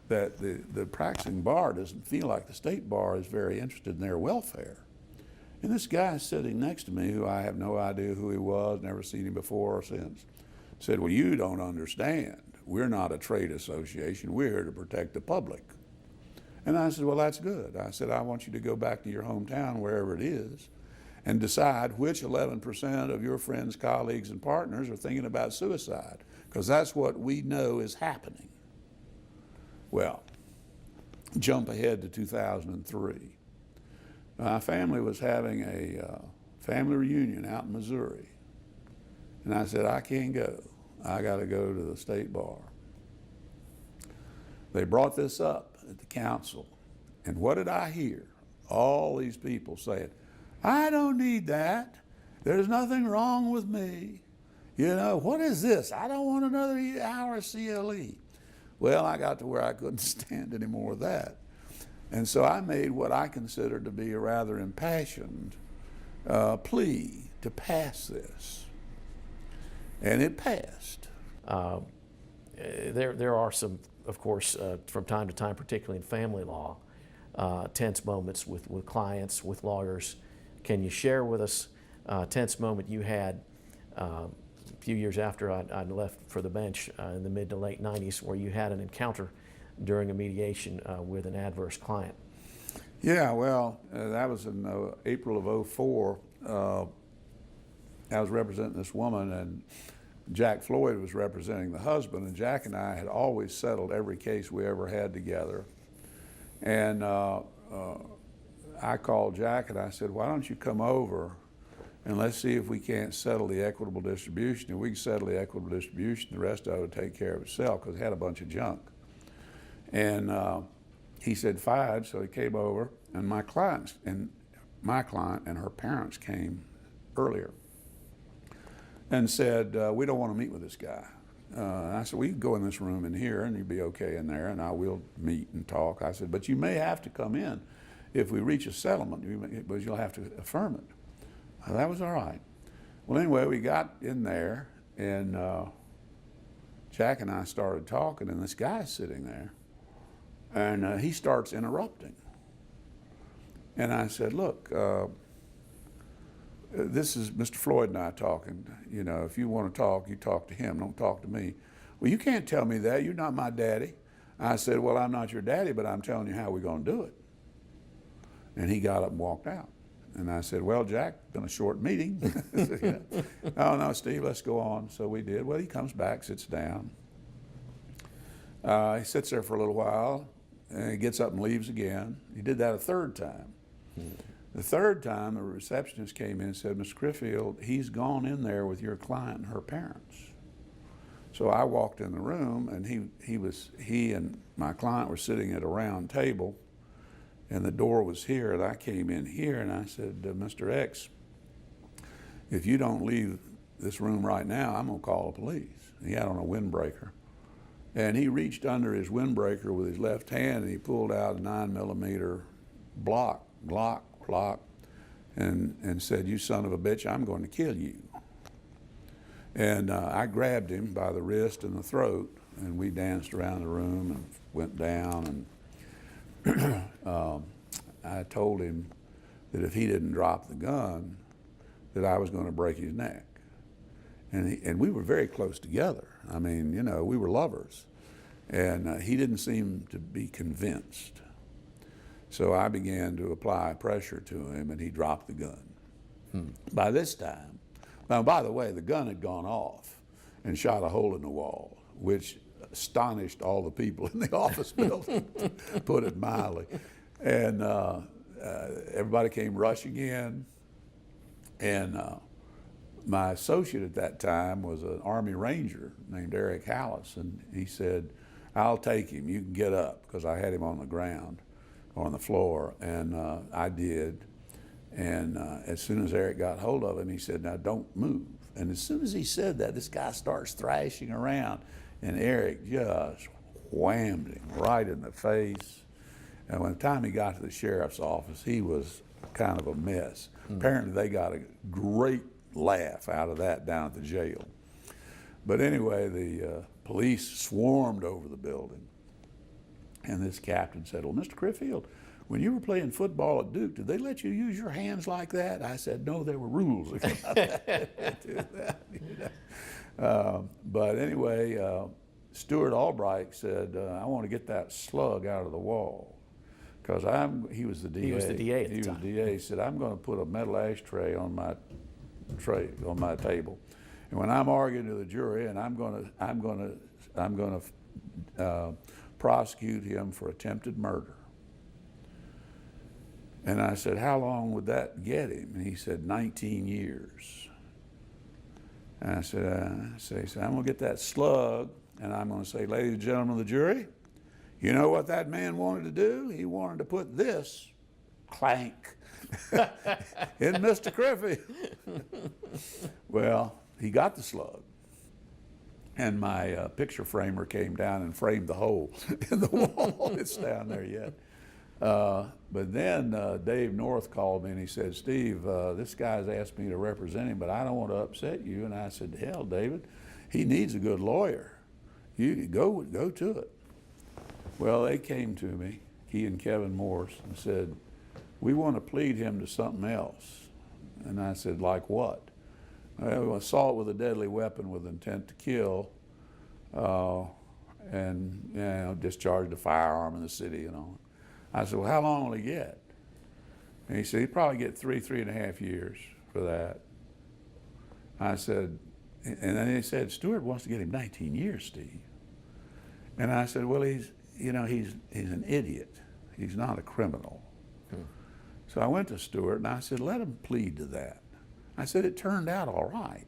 D: that the practicing bar doesn't feel like the State Bar is very interested in their welfare. And this guy sitting next to me, who I have no idea who he was, never seen him before or since, said, well, you don't understand. We're not a trade association. We're here to protect the public. And I said, well, that's good. I said, I want you to go back to your hometown, wherever it is, and decide which 11% of your friends, colleagues, and partners are thinking about suicide, because that's what we know is happening. Well, jump ahead to 2003. My family was having a family reunion out in Missouri. And I said, I can't go. I got to go to the State Bar. They brought this up at the council. And what did I hear? All these people saying, I don't need that. There's nothing wrong with me. You know, what is this? I don't want another hour of CLE. Well, I got to where I couldn't stand any more of that. And so I made what I considered to be a rather impassioned plea to pass this. And it passed.
C: There are some, of course, from time to time, particularly in family law, tense moments with clients, with lawyers. Can you share with us a tense moment you had a few years after I left for the bench in the mid to late 90s, where you had an encounter during a mediation with an adverse client?
D: Yeah, well, that was in April of '04. I was representing this woman, and Jack Floyd was representing the husband, and Jack and I had always settled every case we ever had together. And I called Jack and I said, why don't you come over and let's see if we can't settle the equitable distribution. If we can settle the equitable distribution, the rest of it would take care of itself, because it had a bunch of junk. And he said, fine. So he came over, and my client and her parents came earlier and said, we don't want to meet with this guy. I said, well, you can go in this room in here and you'll be okay in there, and I will meet and talk. I said, but you may have to come in if we reach a settlement, but you'll have to affirm it. That was all right. Well, anyway, we got in there, and Jack and I started talking, and this guy's sitting there, and he starts interrupting. And I said, look, this is Mr. Floyd and I talking. You know, if you want to talk, you talk to him, don't talk to me. Well, you can't tell me that. You're not my daddy. I said, well, I'm not your daddy, but I'm telling you how we're going to do it. And he got up and walked out. And I said, well, Jack, been a short meeting. Oh, no, Steve, let's go on. So we did. Well, he comes back, sits down. He sits there for a little while, and he gets up and leaves again. He did that a third time. The third time, the receptionist came in and said, Mr. Crihfield, he's gone in there with your client and her parents. So I walked in the room, and he and my client were sitting at a round table, and the door was here, and I came in here, and I said, Mr. X, if you don't leave this room right now, I'm gonna call the police. He had on a windbreaker. And he reached under his windbreaker with his left hand, and he pulled out a 9mm Glock, and said, "You son of a bitch, I'm going to kill you." And I grabbed him by the wrist and the throat, and we danced around the room and went down, and I told him that if he didn't drop the gun, that I was going to break his neck. And we were very close together. I mean, you know, we were lovers. And he didn't seem to be convinced. So I began to apply pressure to him, and he dropped the gun. By this time, now, by the way, the gun had gone off and shot a hole in the wall, which astonished all the people in the office building, to put it mildly. And everybody came rushing in, and my associate at that time was an Army Ranger named Eric Hallis, and he said, "I'll take him, you can get up," because I had him on the ground, on the floor, and I did. And as soon as Eric got hold of him, he said, "Now don't move." And as soon as he said that, this guy starts thrashing around, and Eric just whammed him right in the face. And by the time he got to the sheriff's office, he was kind of a mess. Apparently they got a great laugh out of that down at the jail. But anyway, the police swarmed over the building, and this captain said, "Well, Mr. Crihfield, when you were playing football at Duke, did they let you use your hands like that?" I said, "No, there were rules about that." You know? But anyway, Stuart Albright said, "I want to get that slug out of the wall." Because he was the DA.
C: He was the DA at the time.
D: He was the DA. He said, "I'm going to put a metal ashtray on my table, and when I'm arguing to the jury, and I'm going to prosecute him for attempted murder." And I said, "How long would that get him?" And he said, 19 years. And I said, he said, "I'm going to get that slug, and I'm going to say, ladies and gentlemen of the jury, you know what that man wanted to do? He wanted to put this clank in Mr. Crihfield." Well, he got the slug, and my picture framer came down and framed the hole in the wall. It's down there yet. But then Dave North called me, and he said, "Steve, this guy's asked me to represent him, but I don't want to upset you." And I said, "Hell, David, he needs a good lawyer. You go to it." Well, they came to me, he and Kevin Morse, and said, "We want to plead him to something else." And I said, "Like what?" "Well, assault with a deadly weapon with intent to kill, and discharged a firearm in the city and all." I said, "Well, how long will he get?" And he said, "He'd probably get 3.5 years for that." I said, and then he said, "Stewart wants to get him 19 years, Steve." And I said, "Well, he's an idiot. He's not a criminal." So I went to Stewart and I said, "Let him plead to that." I said, "It turned out all right."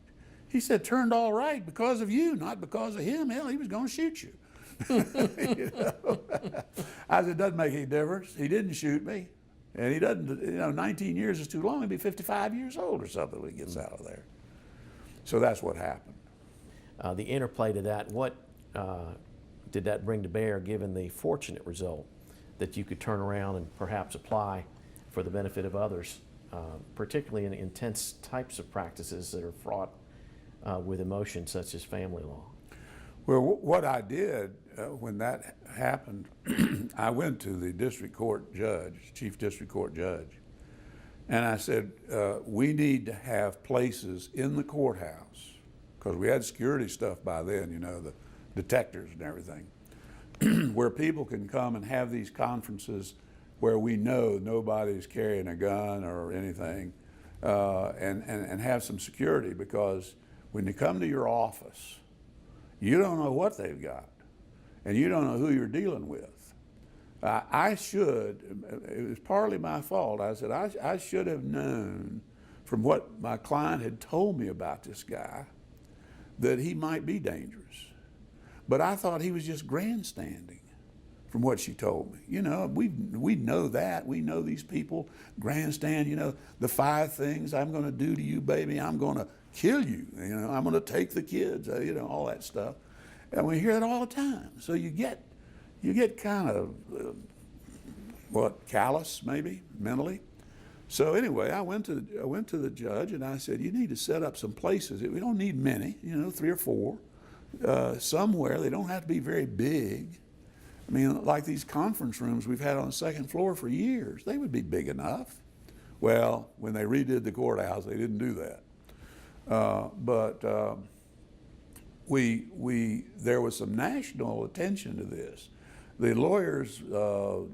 D: He said, "Turned all right because of you, not because of him. Hell, he was going to shoot you." You know? I said, "It doesn't make any difference. He didn't shoot me. And he doesn't, 19 years is too long. He'll be 55 years old or something when he gets out of there." So that's what happened.
C: The interplay to that, what did that bring to bear, given the fortunate result that you could turn around and perhaps apply for the benefit of others, particularly in intense types of practices that are fraught with emotion, such as family law?
D: Well, what I did when that happened, I went to the district court judge, chief district court judge, and I said, "We need to have places in the courthouse," because we had security stuff by then, the detectors and everything, where people can come and have these conferences where we know nobody's carrying a gun or anything, and have some security, because when you come to your office, you don't know what they've got, and you don't know who you're dealing with. It was partly my fault. I said, I should have known from what my client had told me about this guy that he might be dangerous. But I thought he was just grandstanding from what she told me. You know, we know that. We know these people grandstand, you know, the 5 things I'm going to do to you, baby. I'm going to kill you. You know, I'm going to take the kids, you know, all that stuff. And we hear it all the time. So you get kind of, callous maybe, mentally. So anyway, I went to the judge and I said, you need to set up some places. We don't need many, you know, 3 or 4, somewhere. They don't have to be very big. I mean, like these conference rooms we've had on the 2nd floor for years, they would be big enough. Well, when they redid the courthouse, they didn't do that. There was some national attention to this. The lawyers knew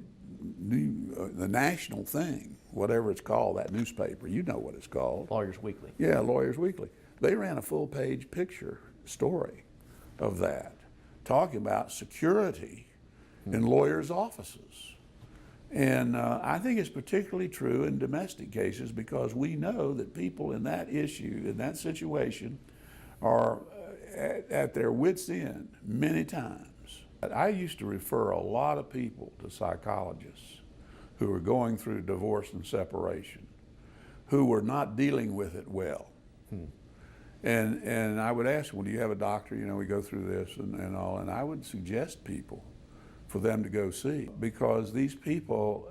D: the national thing, whatever it's called, that newspaper, you know what it's called.
C: Lawyers Weekly.
D: Yeah, Lawyers Weekly. They ran a full-page picture story of that, talking about security in lawyers' offices. And I think it's particularly true in domestic cases because we know that people in that issue, in that situation, are at their wits' end many times. I used to refer a lot of people to psychologists who were going through divorce and separation, who were not dealing with it well. And I would ask them, well, do you have a doctor? You know, we go through this and all, and I would suggest people for them to go see, because these people,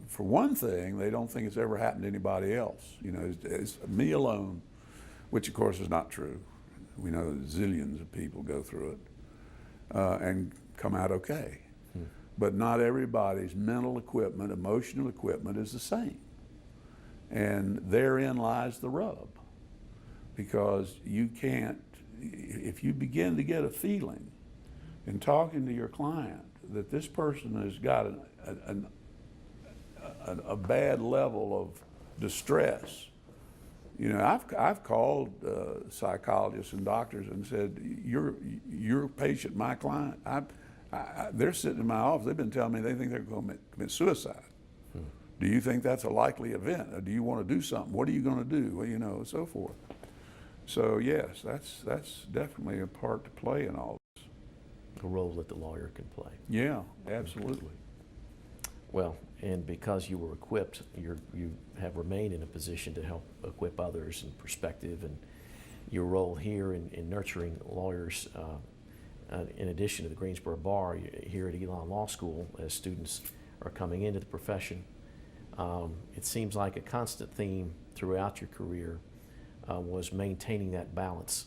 D: for one thing, they don't think it's ever happened to anybody else. You know, it's me alone, which of course is not true. We know that zillions of people go through it and come out okay. But not everybody's mental equipment, emotional equipment is the same. And therein lies the rub, because you can't, if you begin to get a feeling in talking to your client that this person has got a bad level of distress. You know, I've called psychologists and doctors and said, your patient, my client, they're sitting in my office, they've been telling me they think they're going to commit suicide. Do you think that's a likely event? Or do you want to do something? What are you going to do? Well, you know, and so forth. So yes, that's definitely a part to play in all this.
C: A role that the lawyer can play.
D: Yeah, absolutely.
C: Well, and because you were equipped, you have remained in a position to help equip others in perspective, and your role here in nurturing lawyers, in addition to the Greensboro Bar, here at Elon Law School, as students are coming into the profession. It seems like a constant theme throughout your career was maintaining that balance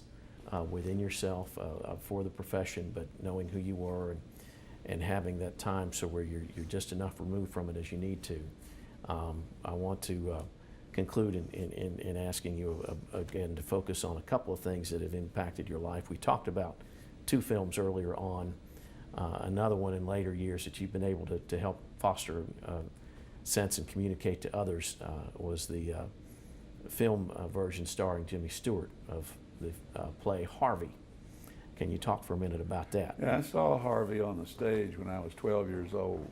C: within yourself for the profession, but knowing who you were and having that time so where you're just enough removed from it as you need to. I want to conclude in asking you again to focus on a couple of things that have impacted your life. We talked about 2 films earlier on, another one in later years that you've been able to help foster sense and communicate to others was the film version starring Jimmy Stewart of the play Harvey. Can you talk for a minute about that?
D: Yeah, I saw Harvey on the stage when I was 12 years old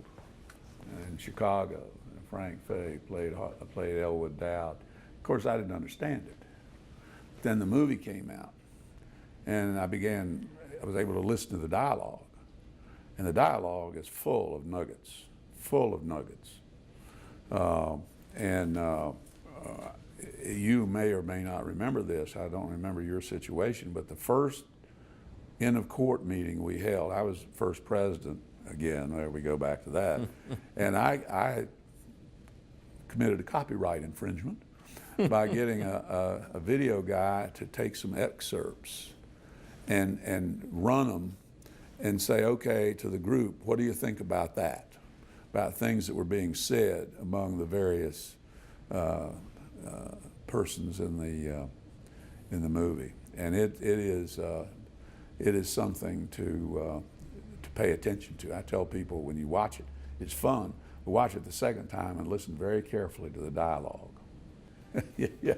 D: in Chicago. Frank Fay played Elwood Dowd. Of course, I didn't understand it. Then the movie came out, and I was able to listen to the dialogue. And the dialogue is full of nuggets, you may or may not remember this. I don't remember your situation, but the first end of court meeting we held, I was first president again, there we go back to that, and I committed a copyright infringement by getting a video guy to take some excerpts and run them and say, okay, to the group, what do you think about that? About things that were being said among the various persons in the movie, and it is something to pay attention to. I tell people when you watch it, it's fun, but watch it the second time and listen very carefully to the dialogue. yeah,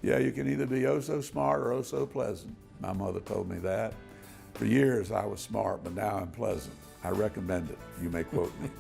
D: you can either be oh so smart or oh so pleasant. My mother told me that. For years I was smart, but now I'm pleasant. I recommend it. You may quote me.